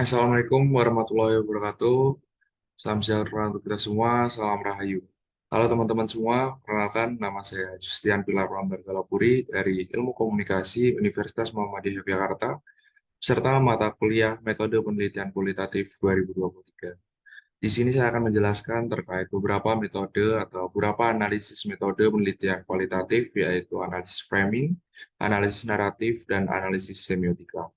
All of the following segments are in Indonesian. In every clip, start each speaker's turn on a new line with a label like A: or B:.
A: Assalamualaikum warahmatullahi wabarakatuh. Salam sejahtera untuk kita semua. Salam Rahayu. Halo teman-teman semua, perkenalkan nama saya Justian Pilar Lambar Galapuri dari Ilmu Komunikasi Universitas Muhammadiyah Yogyakarta, serta mata kuliah Metode Penelitian Kualitatif 2023. Di sini saya akan menjelaskan terkait beberapa metode atau beberapa analisis metode penelitian kualitatif, yaitu analisis framing, analisis naratif, dan analisis semiotika.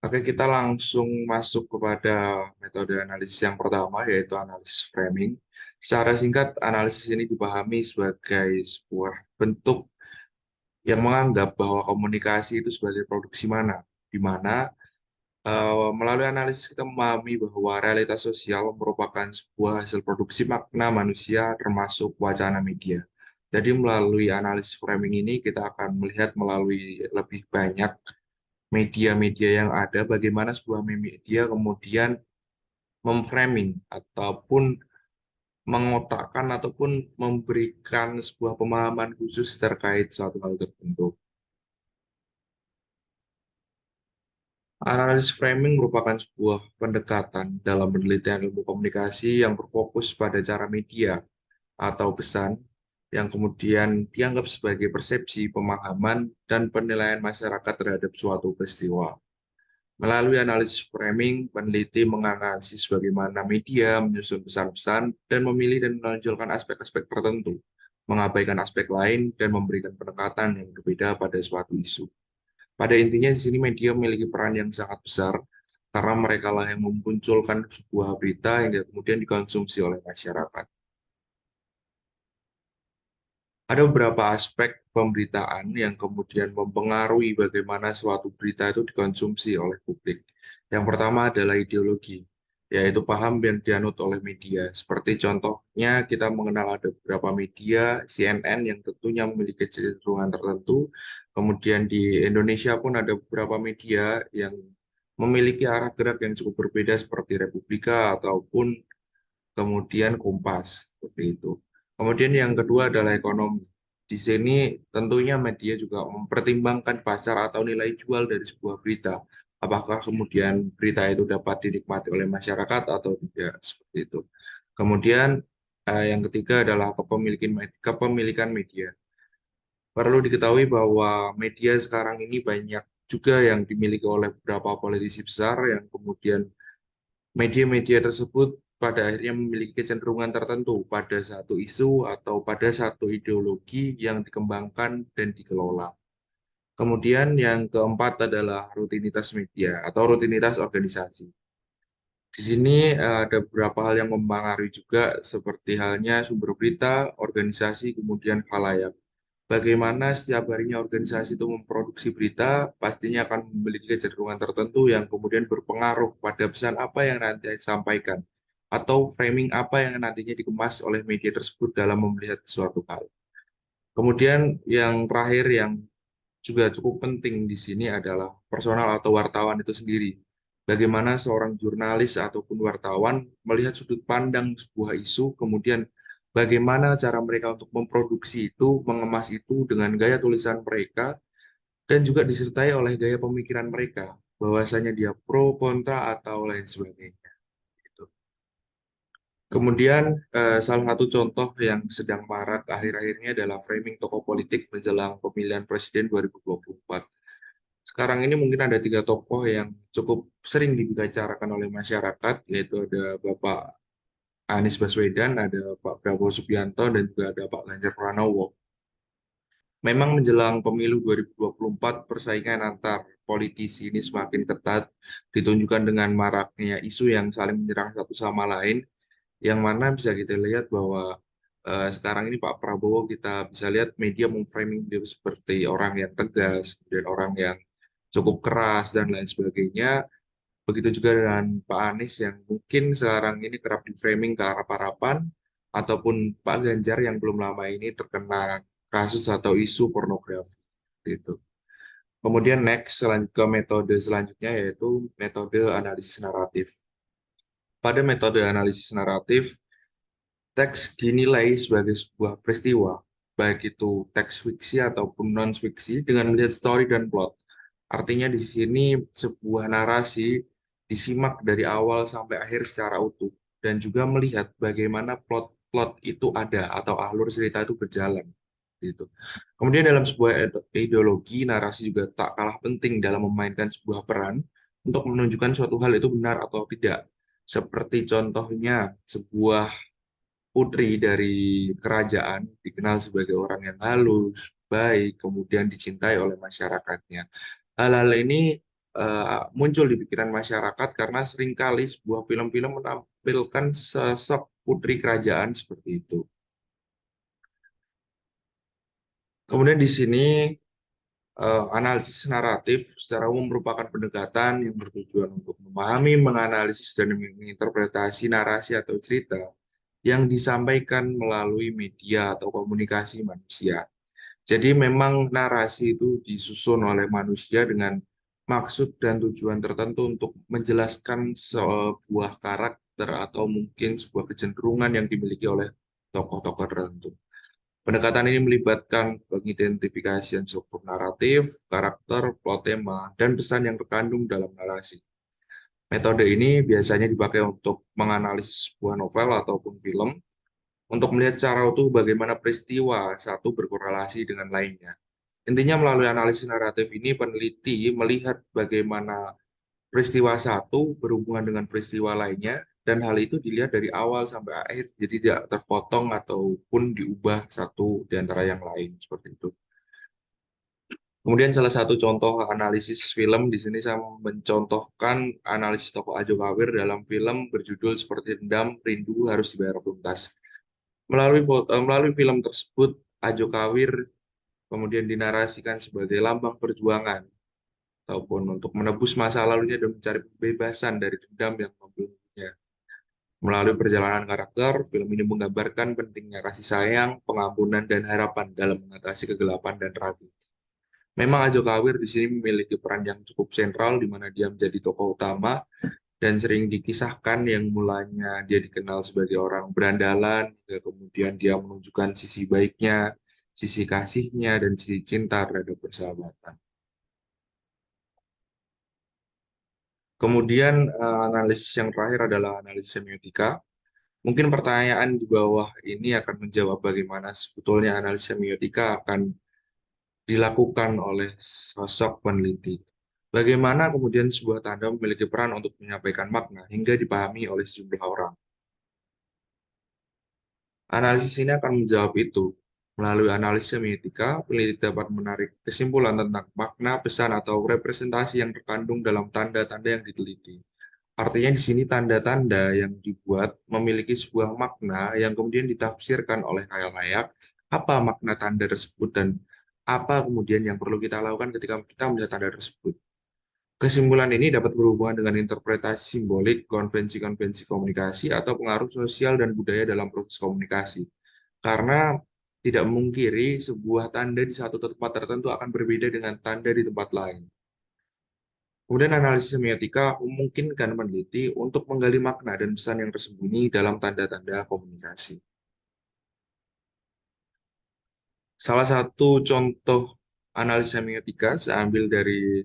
A: Oke, kita langsung masuk kepada metode analisis yang pertama, yaitu analisis framing. Secara singkat, analisis ini dipahami sebagai sebuah bentuk yang menganggap bahwa komunikasi itu sebagai produksi mana, di mana melalui analisis kita memahami bahwa realitas sosial merupakan sebuah hasil produksi makna manusia termasuk wacana media. Jadi melalui analisis framing ini kita akan melihat melalui lebih banyak media-media yang ada, bagaimana sebuah media kemudian memframing ataupun mengotakkan ataupun memberikan sebuah pemahaman khusus terkait suatu hal tertentu. Analisis framing merupakan sebuah pendekatan dalam penelitian ilmu komunikasi yang berfokus pada cara media atau pesan yang kemudian dianggap sebagai persepsi, pemahaman, dan penilaian masyarakat terhadap suatu peristiwa. Melalui analisis framing, peneliti menganalisis bagaimana media menyusun pesan-pesan dan memilih dan menonjolkan aspek-aspek tertentu, mengabaikan aspek lain, dan memberikan pendekatan yang berbeda pada suatu isu. Pada intinya, di sini media memiliki peran yang sangat besar karena mereka lah yang memunculkan sebuah berita yang kemudian dikonsumsi oleh masyarakat. Ada beberapa aspek pemberitaan yang kemudian mempengaruhi bagaimana suatu berita itu dikonsumsi oleh publik. Yang pertama adalah ideologi, yaitu paham yang dianut oleh media. Seperti contohnya kita mengenal ada beberapa media, CNN yang tentunya memiliki kecenderungan tertentu. Kemudian di Indonesia pun ada beberapa media yang memiliki arah gerak yang cukup berbeda seperti Republika ataupun kemudian Kompas, seperti itu. Kemudian yang kedua adalah ekonomi. Di sini tentunya media juga mempertimbangkan pasar atau nilai jual dari sebuah berita. Apakah kemudian berita itu dapat dinikmati oleh masyarakat atau tidak, seperti itu. Kemudian yang ketiga adalah kepemilikan media. Perlu diketahui bahwa media sekarang ini banyak juga yang dimiliki oleh beberapa politisi besar yang kemudian media-media tersebut pada akhirnya memiliki kecenderungan tertentu pada satu isu atau pada satu ideologi yang dikembangkan dan dikelola. Kemudian yang keempat adalah rutinitas media atau rutinitas organisasi. Di sini ada beberapa hal yang mempengaruhi juga seperti halnya sumber berita, organisasi, kemudian khalayak. Bagaimana setiap harinya organisasi itu memproduksi berita, pastinya akan memiliki kecenderungan tertentu yang kemudian berpengaruh pada pesan apa yang nanti disampaikan atau framing apa yang nantinya dikemas oleh media tersebut dalam melihat suatu hal. Kemudian yang terakhir yang juga cukup penting di sini adalah personal atau wartawan itu sendiri. Bagaimana seorang jurnalis ataupun wartawan melihat sudut pandang sebuah isu, kemudian bagaimana cara mereka untuk memproduksi itu, mengemas itu dengan gaya tulisan mereka, dan juga disertai oleh gaya pemikiran mereka, bahwasanya dia pro, kontra, atau lain sebagainya. Gitu. Kemudian, salah satu contoh yang sedang marak akhir-akhir ini adalah framing tokoh politik menjelang pemilihan presiden 2024. Sekarang ini mungkin ada tiga tokoh yang cukup sering dibicarakan oleh masyarakat, yaitu ada Bapak Anies Baswedan, ada Pak Prabowo Subianto, dan juga ada Pak Ganjar Pranowo. Memang menjelang pemilu 2024, persaingan antar politisi ini semakin ketat, ditunjukkan dengan maraknya isu yang saling menyerang satu sama lain, yang mana bisa kita lihat bahwa sekarang ini Pak Prabowo kita bisa lihat media memframing dia seperti orang yang tegas, kemudian orang yang cukup keras dan lain sebagainya. Begitu juga dengan Pak Anies yang mungkin sekarang ini kerap di framing ke arah parapan, ataupun Pak Ganjar yang belum lama ini terkena kasus atau isu pornografi. Gitu. Kemudian next ke metode selanjutnya yaitu metode analisis naratif. Pada metode analisis naratif, teks dinilai sebagai sebuah peristiwa, baik itu teks fiksi ataupun non-fiksi, dengan melihat story dan plot. Artinya di sini sebuah narasi disimak dari awal sampai akhir secara utuh dan juga melihat bagaimana plot-plot itu ada atau alur cerita itu berjalan gitu. Kemudian dalam sebuah ideologi, narasi juga tak kalah penting dalam memainkan sebuah peran untuk menunjukkan suatu hal itu benar atau tidak. Seperti contohnya sebuah putri dari kerajaan dikenal sebagai orang yang halus, baik, kemudian dicintai oleh masyarakatnya. Hal-hal ini muncul di pikiran masyarakat karena seringkali sebuah film-film menampilkan sosok putri kerajaan seperti itu. Kemudian di sini analisis naratif secara umum merupakan pendekatan yang bertujuan untuk memahami, menganalisis, dan menginterpretasi narasi atau cerita yang disampaikan melalui media atau komunikasi manusia. Jadi memang narasi itu disusun oleh manusia dengan maksud dan tujuan tertentu untuk menjelaskan sebuah karakter atau mungkin sebuah kecenderungan yang dimiliki oleh tokoh-tokoh tertentu. Pendekatan ini melibatkan pengidentifikasian struktur naratif, karakter, plot tema, dan pesan yang terkandung dalam narasi. Metode ini biasanya dipakai untuk menganalisis sebuah novel ataupun film untuk melihat secara utuh bagaimana peristiwa satu berkorelasi dengan lainnya. Intinya melalui analisis naratif ini peneliti melihat bagaimana peristiwa satu berhubungan dengan peristiwa lainnya dan hal itu dilihat dari awal sampai akhir jadi tidak terpotong ataupun diubah satu di antara yang lain seperti itu. Kemudian salah satu contoh analisis film di sini saya mencontohkan analisis tokoh Ajo Kawir dalam film berjudul Seperti Dendam Rindu Harus Dibayar Tuntas. Melalui film tersebut, Ajo Kawir kemudian dinarasikan sebagai lambang perjuangan ataupun untuk menebus masa lalunya dan mencari kebebasan dari dendam yang membelenggunya. Melalui perjalanan karakter, film ini menggambarkan pentingnya kasih sayang, pengampunan, dan harapan dalam mengatasi kegelapan dan ragu. Memang Ajo Kawir di sini memiliki peran yang cukup sentral di mana dia menjadi tokoh utama dan sering dikisahkan yang mulanya dia dikenal sebagai orang berandalan, hingga kemudian dia menunjukkan sisi baiknya, sisi kasihnya, dan sisi cinta terhadap persahabatan. Kemudian analisis yang terakhir adalah analisis semiotika. Mungkin pertanyaan di bawah ini akan menjawab bagaimana sebetulnya analisis semiotika akan dilakukan oleh sosok peneliti. Bagaimana kemudian sebuah tanda memiliki peran untuk menyampaikan makna hingga dipahami oleh sejumlah orang. Analisis ini akan menjawab itu. Melalui analisis semiotika, peneliti dapat menarik kesimpulan tentang makna, pesan, atau representasi yang terkandung dalam tanda-tanda yang diteliti. Artinya di sini tanda-tanda yang dibuat memiliki sebuah makna yang kemudian ditafsirkan oleh khayal-layak, apa makna tanda tersebut dan apa kemudian yang perlu kita lakukan ketika kita melihat tanda tersebut. Kesimpulan ini dapat berhubungan dengan interpretasi simbolik, konvensi-konvensi komunikasi, atau pengaruh sosial dan budaya dalam proses komunikasi. Karena tidak memungkiri sebuah tanda di satu tempat tertentu akan berbeda dengan tanda di tempat lain. Kemudian analisis semiotika memungkinkan peneliti untuk menggali makna dan pesan yang tersembunyi dalam tanda-tanda komunikasi. Salah satu contoh analisis semiotika saya ambil dari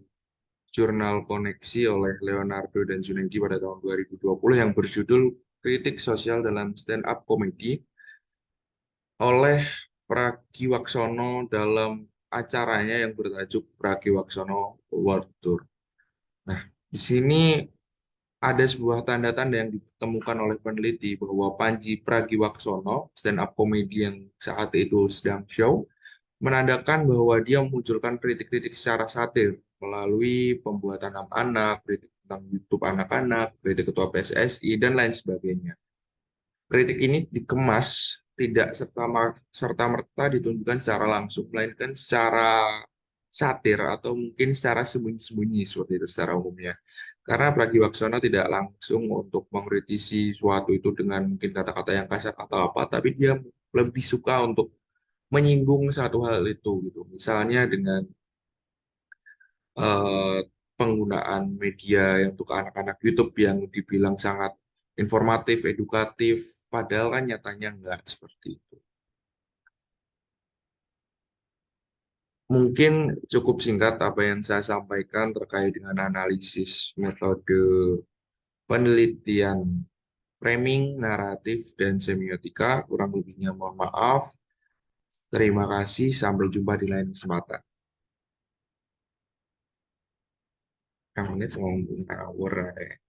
A: jurnal Koneksi oleh Leonardo dan Junaidi pada tahun 2020 yang berjudul Kritik Sosial dalam Stand Up Comedy oleh Pragiwaksono dalam acaranya yang bertajuk Pragiwaksono World Tour. Nah, di sini ada sebuah tanda-tanda yang ditemukan oleh peneliti bahwa Panji Pragiwaksono, stand up comedy yang saat itu sedang show, menandakan bahwa dia memunculkan kritik-kritik secara satir melalui pembuatan anak-anak, kritik tentang YouTube anak-anak, kritik ketua PSSI, dan lain sebagainya. Kritik ini dikemas tidak serta-merta ditunjukkan secara langsung, melainkan secara satir atau mungkin secara sembunyi-sembunyi seperti itu secara umumnya. Karena Pragiwaksono tidak langsung untuk mengkritisi suatu itu dengan mungkin kata-kata yang kasar atau apa, tapi dia lebih suka untuk menyinggung satu hal itu gitu. Misalnya dengan eh, penggunaan media yang untuk anak-anak YouTube yang dibilang sangat informatif, edukatif, padahal kan nyatanya enggak seperti itu. Mungkin cukup singkat apa yang saya sampaikan terkait dengan analisis metode penelitian framing, naratif, dan semiotika. Kurang lebihnya mohon maaf. Terima kasih, sampai jumpa di lain kesempatan. Kang ini mau ngawur ya.